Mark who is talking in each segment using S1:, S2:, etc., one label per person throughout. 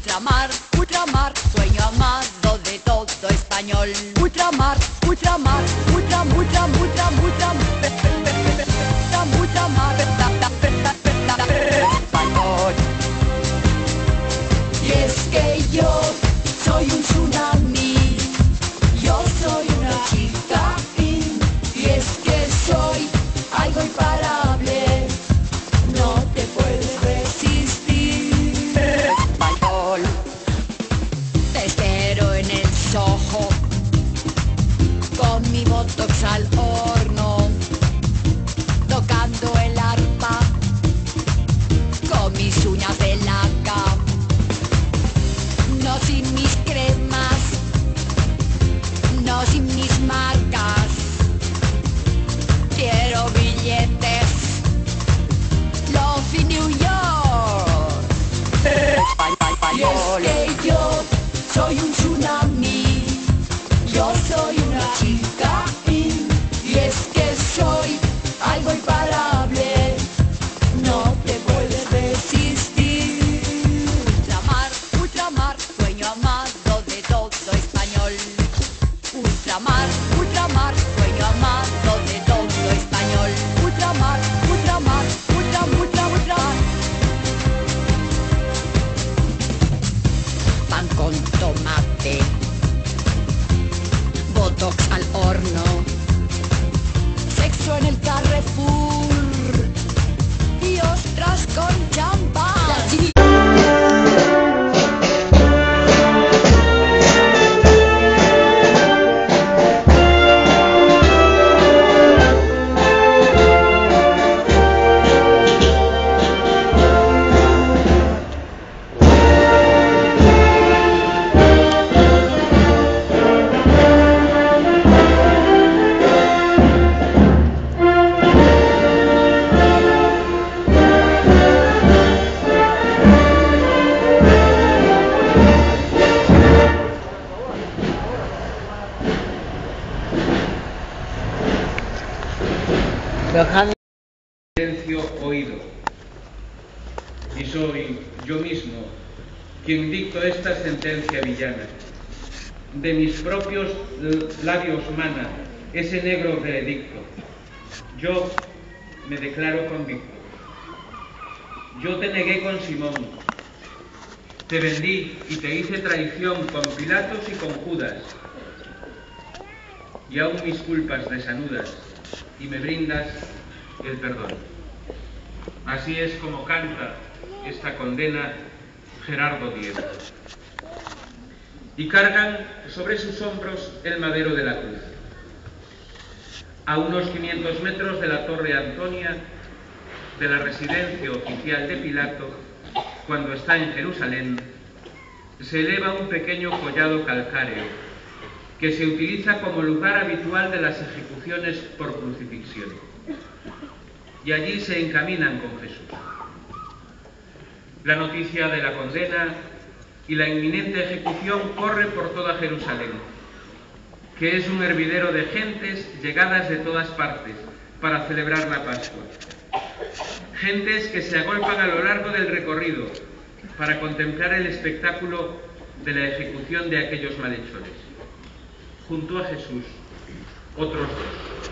S1: Ultramar, ultramar, sueño amado de todo español. Ultramar, ultramar, ultramar, ultramar, ultramar, español. Y es que yo soy un tsunami, yo soy una chica y es que soy algo imparable, no te puedes resistir. Español, te espero en el Soho, con mi botox al horno, tocando el arpa, con mis uñas de laca. No sin mis cremas, no sin mis marcas. Quiero billetes, Love in New York. Y es que yo soy un tsunami, yo soy una chica y es que soy algo imparable, no te puedes resistir. Ultramar, ultramar, sueño amado de todo español. Ultramar, ultramar, sueño amado de todo español. Ultramar, ultramar, ultramar. Pan con tomate, botox al horno, sexo en el Carrefour y ostras con champán.
S2: Silencio oído, y soy yo mismo quien dicto esta sentencia villana. De mis propios labios mana ese negro veredicto. Yo me declaro convicto. Yo te negué con Simón, te vendí y te hice traición con Pilatos y con Judas, y aún mis culpas desanudas y me brindas el perdón. Así es como canta esta condena Gerardo Diego. Y cargan sobre sus hombros el madero de la cruz. A unos 500 metros de la Torre Antonia, de la residencia oficial de Pilato, cuando está en Jerusalén, se eleva un pequeño collado calcáreo que se utiliza como lugar habitual de las ejecuciones por crucifixión. Y allí se encaminan con Jesús. La noticia de la condena y la inminente ejecución corre por toda Jerusalén, que es un hervidero de gentes llegadas de todas partes para celebrar la Pascua. Gentes que se agolpan a lo largo del recorrido para contemplar el espectáculo de la ejecución de aquellos malhechores. Junto a Jesús, otros dos.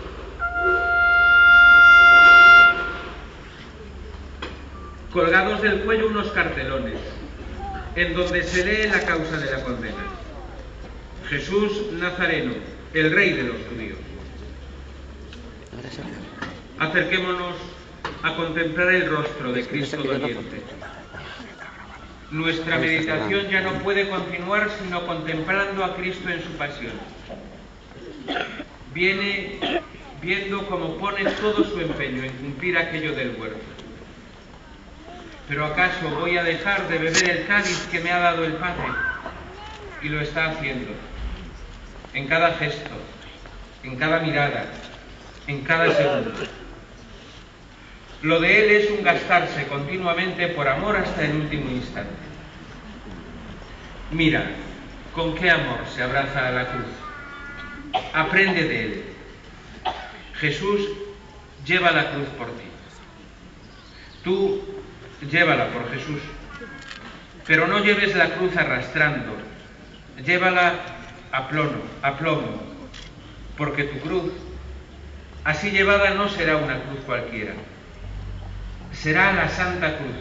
S2: Colgados del cuello unos cartelones, en donde se lee la causa de la condena. Jesús Nazareno, el rey de los judíos. Acerquémonos a contemplar el rostro de Cristo doliente. Nuestra meditación ya no puede continuar sino contemplando a Cristo en su pasión. Viene viendo cómo pone todo su empeño en cumplir aquello del huerto. ¿Pero acaso voy a dejar de beber el cáliz que me ha dado el Padre? Y lo está haciendo. En cada gesto, en cada mirada, en cada segundo. Lo de él es un gastarse continuamente por amor hasta el último instante. Mira con qué amor se abraza a la cruz. Aprende de él. Jesús lleva la cruz por ti. Tú llévala por Jesús. Pero no lleves la cruz arrastrando, llévala a plomo, porque tu cruz, así llevada, no será una cruz cualquiera, será la Santa Cruz.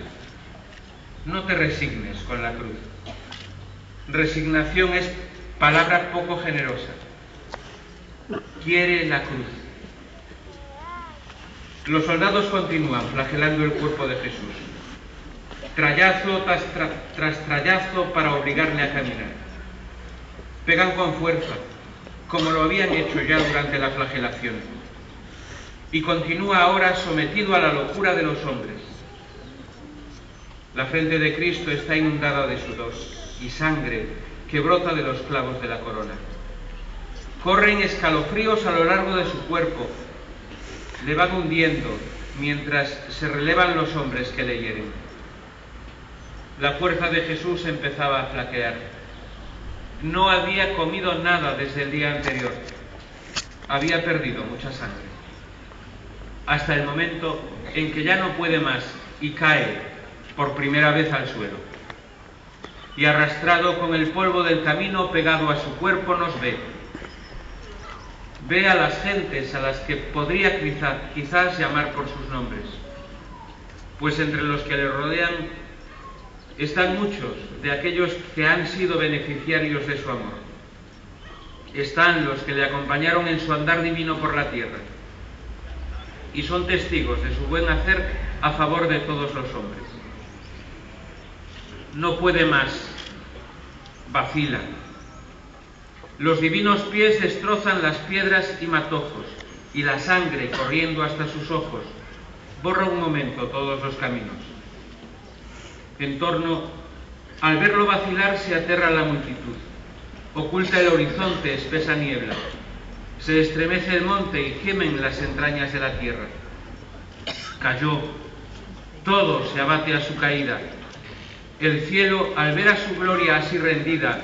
S2: No te resignes con la cruz. Resignación es palabra poco generosa. Quiere la cruz. Los soldados continúan flagelando el cuerpo de Jesús, trayazo tras trayazo para obligarle a caminar. Pegan con fuerza, como lo habían hecho ya durante la flagelación, y continúa ahora sometido a la locura de los hombres. La frente de Cristo está inundada de sudor y sangre que brota de los clavos de la corona. Corren escalofríos a lo largo de su cuerpo, le van hundiendo mientras se relevan los hombres que le hieren. La fuerza de Jesús empezaba a flaquear. No había comido nada desde el día anterior. Había perdido mucha sangre. Hasta el momento en que ya no puede más y cae por primera vez al suelo. Y arrastrado con el polvo del camino pegado a su cuerpo nos ve. Ve a las gentes a las que podría quizás llamar por sus nombres, pues entre los que le rodean están muchos de aquellos que han sido beneficiarios de su amor. Están los que le acompañaron en su andar divino por la tierra y son testigos de su buen hacer a favor de todos los hombres. No puede más, vacila. Los divinos pies destrozan las piedras y matojos, y la sangre, corriendo hasta sus ojos, borra un momento todos los caminos. En torno, al verlo vacilar, se aterra la multitud. Oculta el horizonte espesa niebla. Se estremece el monte y gemen las entrañas de la tierra. Cayó. Todo se abate a su caída. El cielo, al ver a su gloria así rendida,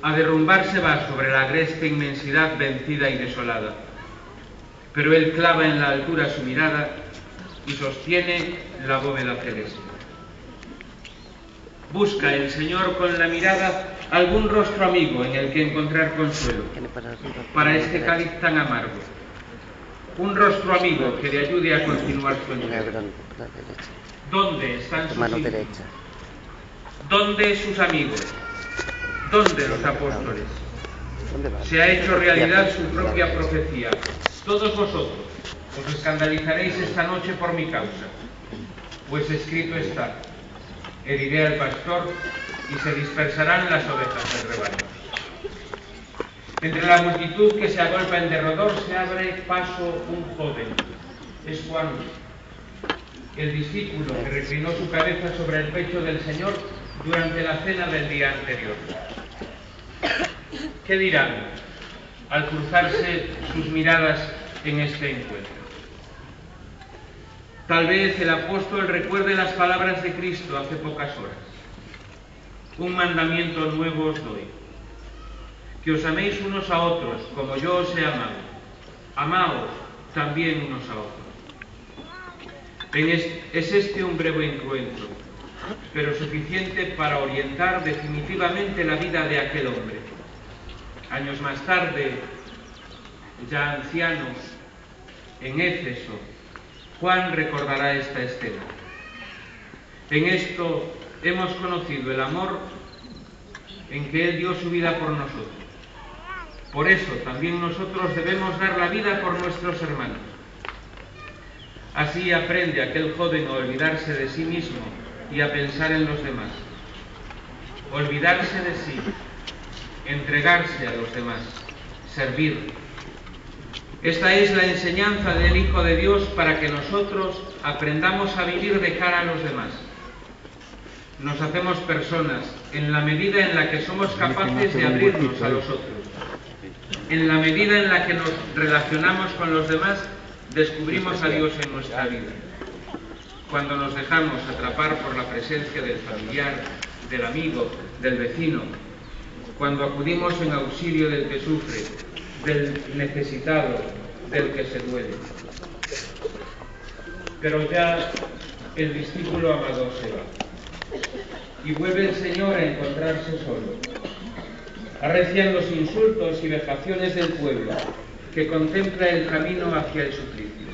S2: a derrumbarse va sobre la agreste inmensidad vencida y desolada. Pero él clava en la altura su mirada y sostiene la bóveda celeste. Busca el Señor con la mirada algún rostro amigo en el que encontrar consuelo para este cáliz tan amargo. Un rostro amigo que le ayude a continuar su entrega. ¿Dónde están sus hijos? ¿Dónde sus amigos? ¿Dónde los apóstoles? Se ha hecho realidad su propia profecía. Todos vosotros os escandalizaréis esta noche por mi causa, pues escrito está: heriré al pastor y se dispersarán las ovejas del rebaño. Entre la multitud que se agolpa en derredor se abre paso un joven. Es Juan, el discípulo que reclinó su cabeza sobre el pecho del Señor durante la cena del día anterior. ¿Qué dirán al cruzarse sus miradas en este encuentro? Tal vez el apóstol recuerde las palabras de Cristo hace pocas horas. Un mandamiento nuevo os doy: que os améis unos a otros como yo os he amado. Amaos también unos a otros. Es este un breve encuentro, pero suficiente para orientar definitivamente la vida de aquel hombre. Años más tarde, ya anciano, en Éfeso, Juan recordará esta escena. En esto hemos conocido el amor en que Él dio su vida por nosotros. Por eso también nosotros debemos dar la vida por nuestros hermanos. Así aprende aquel joven a olvidarse de sí mismo y a pensar en los demás. Olvidarse de sí, entregarse a los demás, servir. Esta es la enseñanza del Hijo de Dios para que nosotros aprendamos a vivir de cara a los demás. Nos hacemos personas en la medida en la que somos capaces de abrirnos a los otros. En la medida en la que nos relacionamos con los demás, descubrimos a Dios en nuestra vida. Cuando nos dejamos atrapar por la presencia del familiar, del amigo, del vecino, cuando acudimos en auxilio del que sufre, del necesitado, del que se duele. Pero ya el discípulo amado se va. y vuelve el Señor a encontrarse solo. Arrecian los insultos y vejaciones del pueblo, que contempla el camino hacia el suplicio.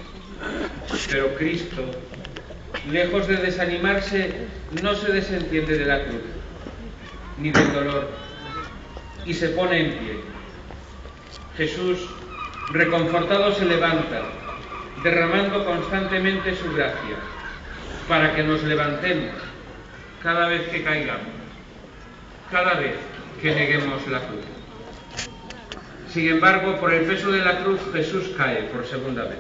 S2: Pero Cristo, lejos de desanimarse, no se desentiende de la cruz, ni del dolor, y se pone en pie. Jesús, reconfortado, se levanta, derramando constantemente su gracia, para que nos levantemos cada vez que caigamos, cada vez que neguemos la cruz. Sin embargo, por el peso de la cruz, Jesús cae por segunda vez.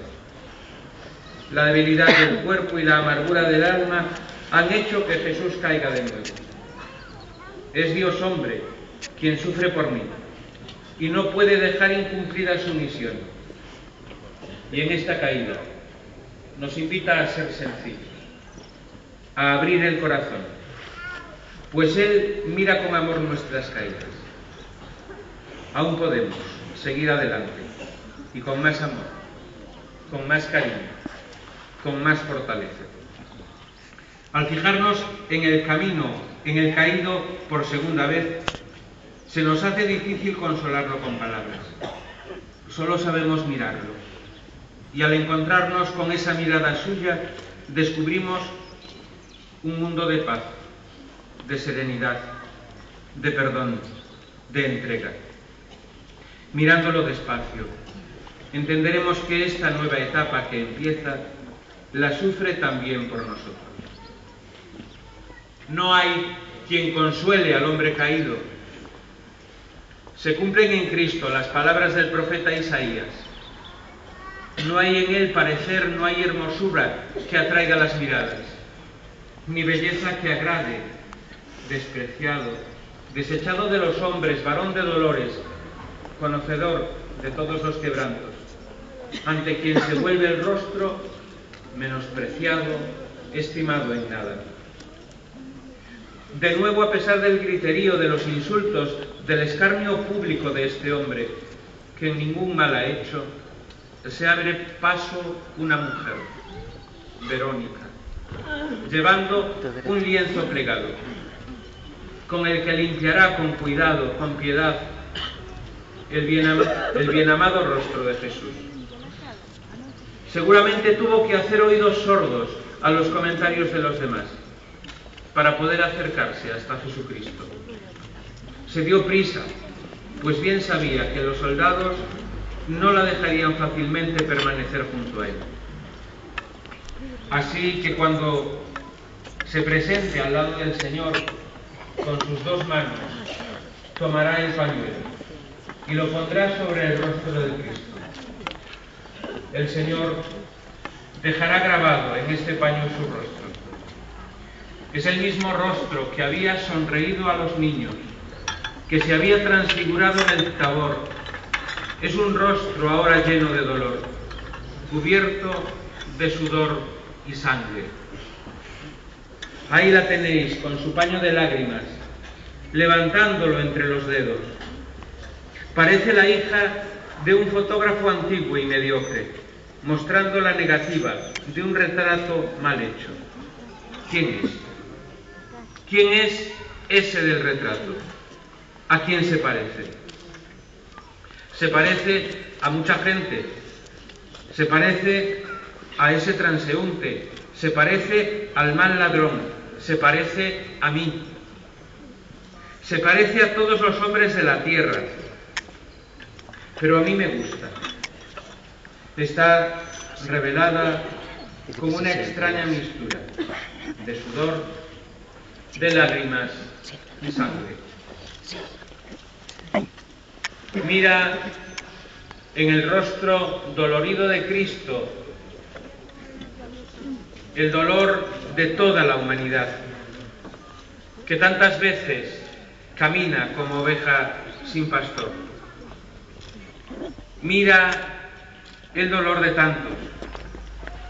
S2: La debilidad del cuerpo y la amargura del alma han hecho que Jesús caiga de nuevo. Es Dios hombre quien sufre por mí y no puede dejar incumplida su misión. Y en esta caída nos invita a ser sencillos, a abrir el corazón, pues Él mira con amor nuestras caídas. Aún podemos seguir adelante y con más amor, con más cariño, con más fortaleza. Al fijarnos en el camino, en el caído por segunda vez, se nos hace difícil consolarlo con palabras. Solo sabemos mirarlo. Y al encontrarnos con esa mirada suya, descubrimos un mundo de paz, de serenidad, de perdón, de entrega. Mirándolo despacio, entenderemos que esta nueva etapa que empieza la sufre también por nosotros. No hay quien consuele al hombre caído. Se cumplen en Cristo las palabras del profeta Isaías. No hay en él parecer, no hay hermosura que atraiga las miradas, ni belleza que agrade, despreciado, desechado de los hombres, varón de dolores, conocedor de todos los quebrantos, ante quien se vuelve el rostro menospreciado, estimado en nada. De nuevo, a pesar del griterío, de los insultos, del escarnio público de este hombre, que ningún mal ha hecho, se abre paso una mujer, Verónica, llevando un lienzo plegado, con el que limpiará con cuidado, con piedad, el bien amado rostro de Jesús. Seguramente tuvo que hacer oídos sordos a los comentarios de los demás para poder acercarse hasta Jesucristo. Se dio prisa, pues bien sabía que los soldados no la dejarían fácilmente permanecer junto a él. Así que cuando se presente al lado del Señor, con sus dos manos, tomará el pañuelo y lo pondrá sobre el rostro de Cristo. El Señor dejará grabado en este paño su rostro. Es el mismo rostro que había sonreído a los niños, que se había transfigurado en el Tabor. Es un rostro ahora lleno de dolor, cubierto de sudor y sangre. Ahí la tenéis, con su paño de lágrimas, levantándolo entre los dedos. Parece la hija de un fotógrafo antiguo y mediocre, mostrando la negativa de un retrato mal hecho. ¿Quién es? ¿Quién es ese del retrato? ¿A quién se parece? Se parece a mucha gente. Se parece a ese transeúnte. Se parece al mal ladrón. Se parece a mí. Se parece a todos los hombres de la tierra. Pero a mí me gusta. Está revelada como una extraña mistura de sudor, de lágrimas y sangre. Mira en el rostro dolorido de Cristo el dolor de toda la humanidad, que tantas veces camina como oveja sin pastor. Mira el dolor de tantos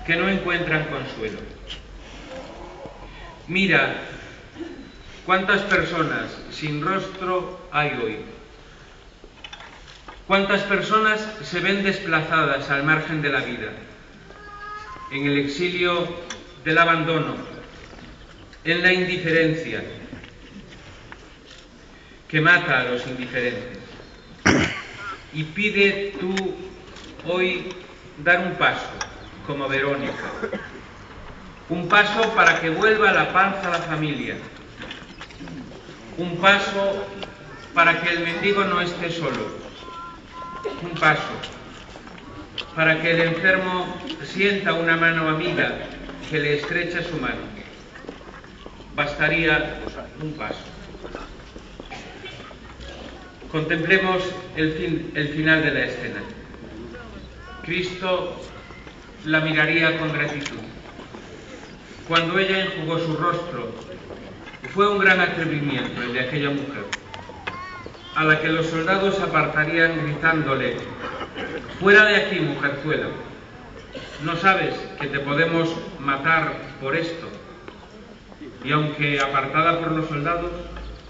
S2: que no encuentran consuelo. Mira cuántas personas sin rostro hay hoy. Cuántas personas se ven desplazadas al margen de la vida, en el exilio del abandono, en la indiferencia, que mata a los indiferentes. Y pide tú hoy dar un paso, como Verónica. Un paso para que vuelva la paz a la familia. Un paso para que el mendigo no esté solo. Un paso para que el enfermo sienta una mano amiga que le estrecha su mano. Bastaría un paso. Contemplemos el final de la escena. Cristo la miraría con gratitud. Cuando ella enjugó su rostro, fue un gran atrevimiento el de aquella mujer, a la que los soldados apartarían gritándole: «Fuera de aquí, mujerzuela. ¿No sabes que te podemos matar por esto?» Y aunque apartada por los soldados,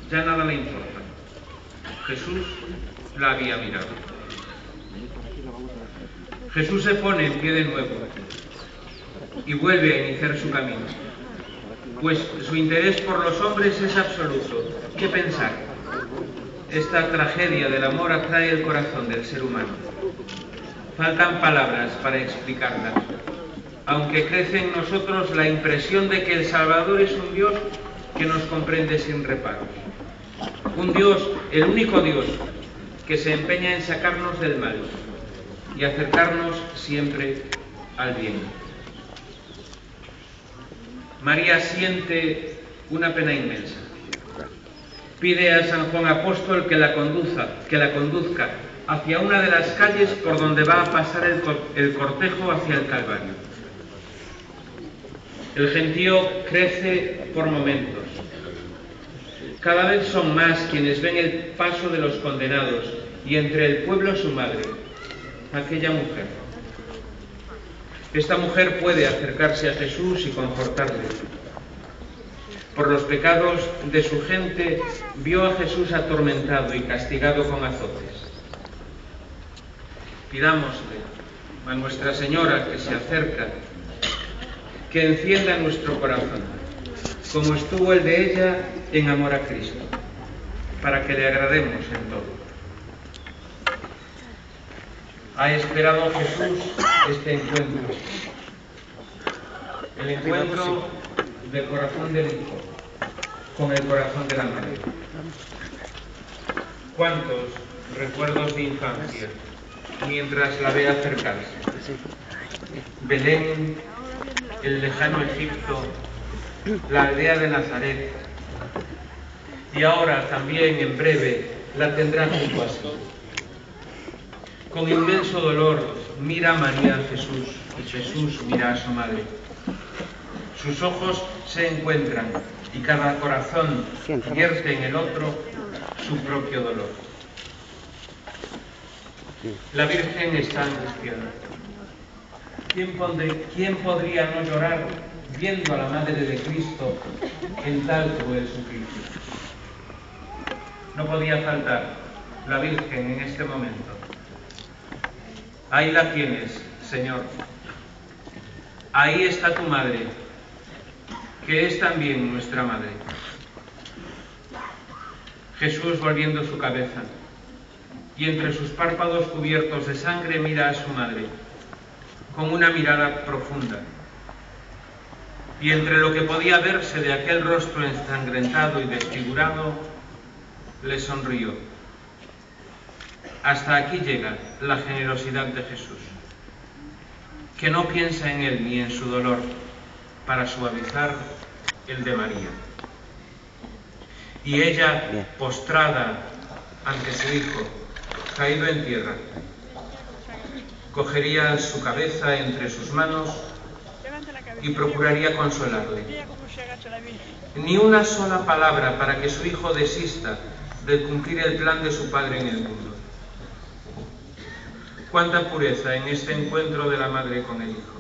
S2: ya nada le importa. Jesús la había mirado. Jesús se pone en pie de nuevo y vuelve a iniciar su camino, pues su interés por los hombres es absoluto. ¿Qué pensar? Esta tragedia del amor atrae el corazón del ser humano. Faltan palabras para explicarla, aunque crece en nosotros la impresión de que el Salvador es un Dios que nos comprende sin reparos. Un Dios, el único Dios, que se empeña en sacarnos del mal y acercarnos siempre al bien. María siente una pena inmensa. Pide a San Juan Apóstol que la conduzca hacia una de las calles por donde va a pasar el cortejo hacia el Calvario. El gentío crece por momentos. Cada vez son más quienes ven el paso de los condenados y entre el pueblo su madre, aquella mujer. Esta mujer puede acercarse a Jesús y confortarle. Por los pecados de su gente vio a Jesús atormentado y castigado con azotes. Pidámosle a Nuestra Señora que se acerca, que encienda nuestro corazón, como estuvo el de ella en amor a Cristo, para que le agrademos en todo. Ha esperado Jesús este encuentro, el encuentro del corazón del Hijo con el corazón de la Madre. ¿Cuántos recuerdos de infancia mientras la ve acercarse? Belén, el lejano Egipto, la aldea de Nazaret, y ahora también en breve la tendrá junto a sí. Con inmenso dolor mira a María a Jesús y Jesús mira a su madre. Sus ojos se encuentran y cada corazón vierte en el otro su propio dolor. La Virgen está angustiada. ¿Quién podría no llorar viendo a la Madre de Cristo en tal cruel suplicio? No podía faltar la Virgen en este momento. Ahí la tienes, Señor. Ahí está tu Madre, que es también nuestra Madre. Jesús, volviendo su cabeza, y entre sus párpados cubiertos de sangre mira a su Madre, con una mirada profunda. Y entre lo que podía verse de aquel rostro ensangrentado y desfigurado, le sonrió. Hasta aquí llega la generosidad de Jesús, que no piensa en él ni en su dolor para suavizar el de María. Y ella, postrada ante su hijo, caído en tierra, cogería su cabeza entre sus manos y procuraría consolarle. Ni una sola palabra para que su hijo desista de cumplir el plan de su Padre en el mundo. Cuánta pureza en este encuentro de la Madre con el Hijo.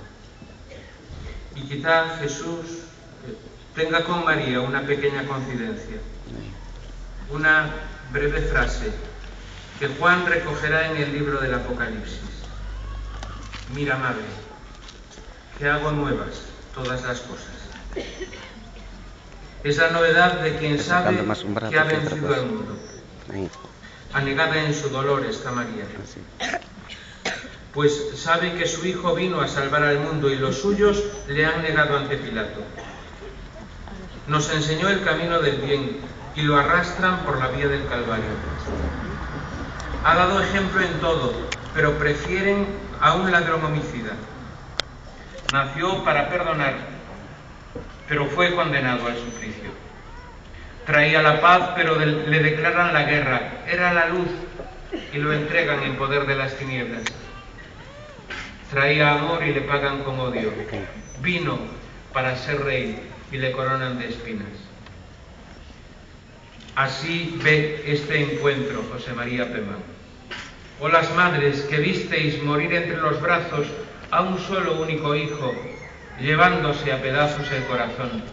S2: Y quizá Jesús tenga con María una pequeña confidencia, una breve frase que Juan recogerá en el libro del Apocalipsis. Mira, Madre, que hago nuevas todas las cosas. Es la novedad de quien sabe que ha vencido al mundo. Anegada en su dolor está María, pues sabe que su Hijo vino a salvar al mundo y los suyos le han negado ante Pilato. Nos enseñó el camino del bien y lo arrastran por la vía del Calvario. Ha dado ejemplo en todo, pero prefieren a un ladrón homicida. Nació para perdonar, pero fue condenado al suplicio. Traía la paz, pero le declaran la guerra. Era la luz y lo entregan en poder de las tinieblas. Traía amor y le pagan con odio. Vino para ser rey y le coronan de espinas. Así ve este encuentro José María Pemán. Oh las madres que visteis morir entre los brazos a un solo único hijo, llevándose a pedazos el corazón.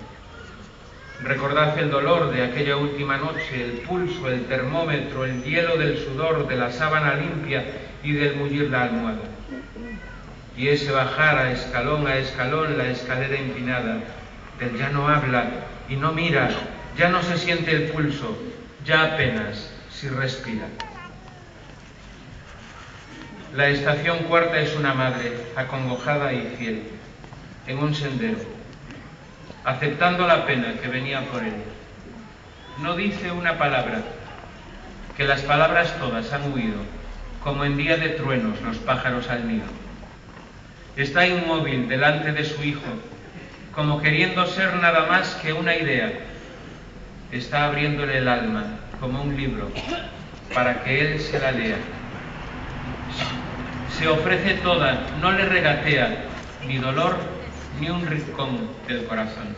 S2: Recordad el dolor de aquella última noche, el pulso, el termómetro, el hielo del sudor, de la sábana limpia y del mullir la almohada. Y ese bajar a escalón la escalera empinada, del ya no habla y no mira, ya no se siente el pulso, ya apenas si respira. La estación cuarta es una madre, acongojada y fiel, en un sendero, aceptando la pena que venía por él. No dice una palabra, que las palabras todas han huido, como en día de truenos los pájaros al nido. Está inmóvil delante de su hijo, como queriendo ser nada más que una idea. Está abriéndole el alma, como un libro, para que él se la lea. Se ofrece toda, no le regatea ni dolor ni un rincón del corazón.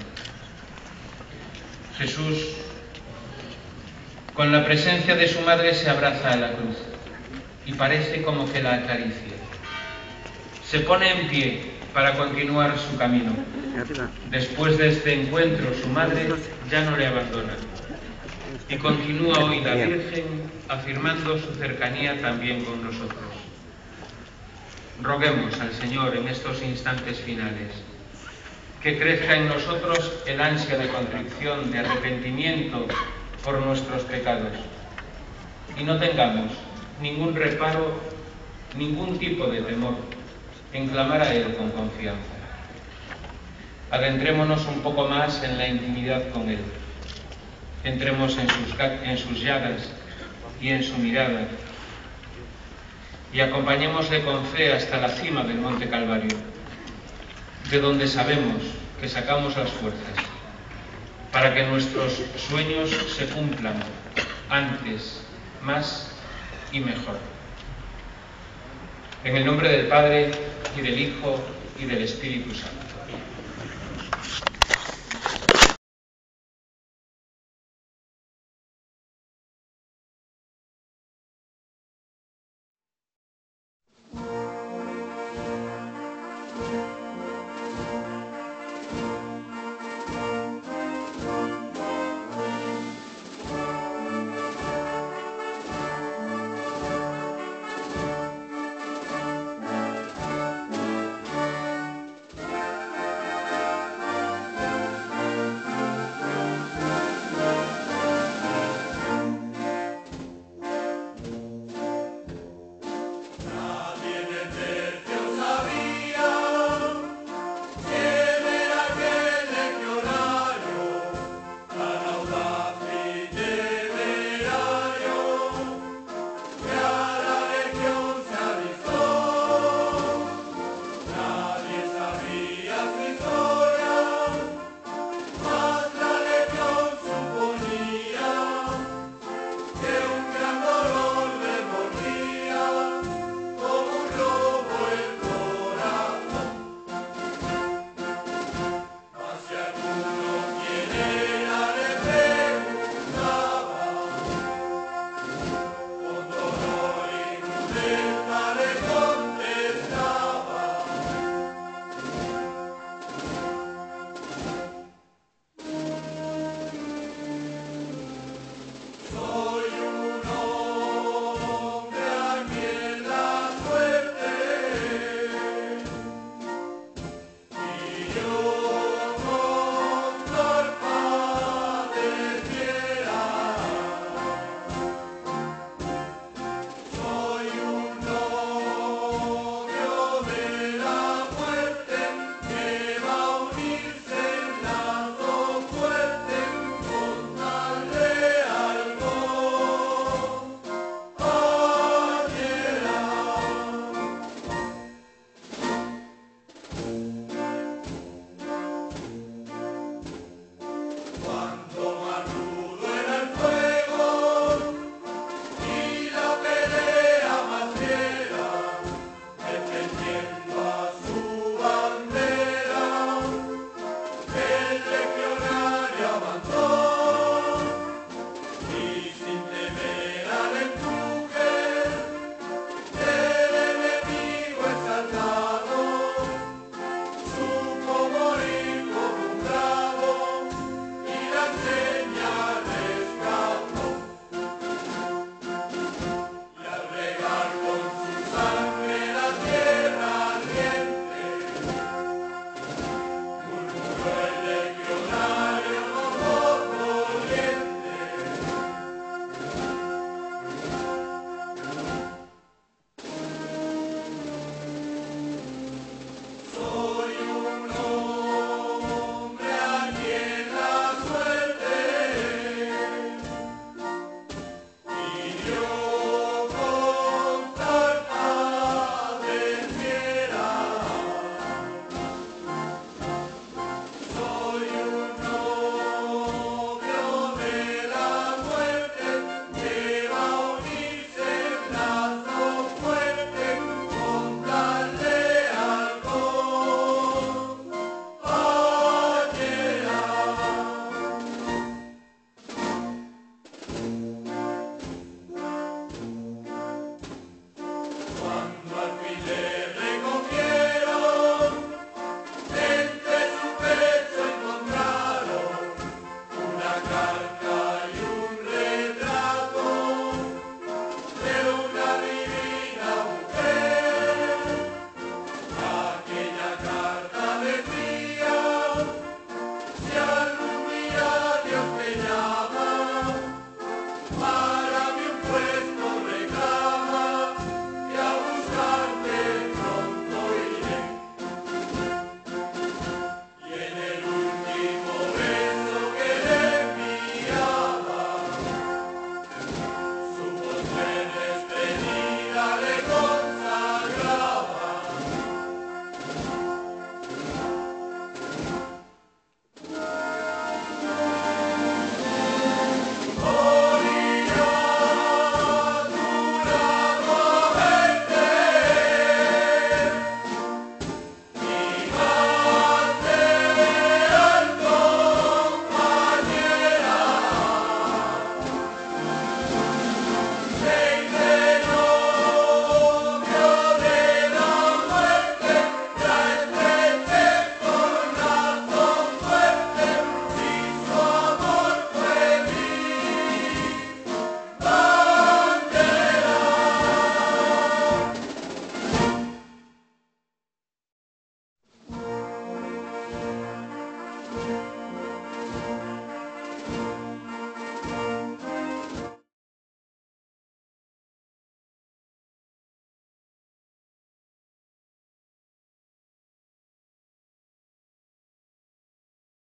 S2: Jesús, con la presencia de su madre, se abraza a la cruz y parece como que la acaricia. Se pone en pie para continuar su camino. Después de este encuentro, su madre ya no le abandona y continúa hoy la Virgen afirmando su cercanía también con nosotros. Roguemos al Señor en estos instantes finales que crezca en nosotros el ansia de contrición, de arrepentimiento por nuestros pecados y no tengamos ningún reparo, ningún tipo de temor en clamar a Él con confianza. Adentrémonos un poco más en la intimidad con Él. Entremos en sus llagas y en su mirada y acompañémosle con fe hasta la cima del Monte Calvario, de donde sabemos que sacamos las fuerzas para que nuestros sueños se cumplan antes, más y mejor. En el nombre del Padre, y del Hijo, y del Espíritu Santo.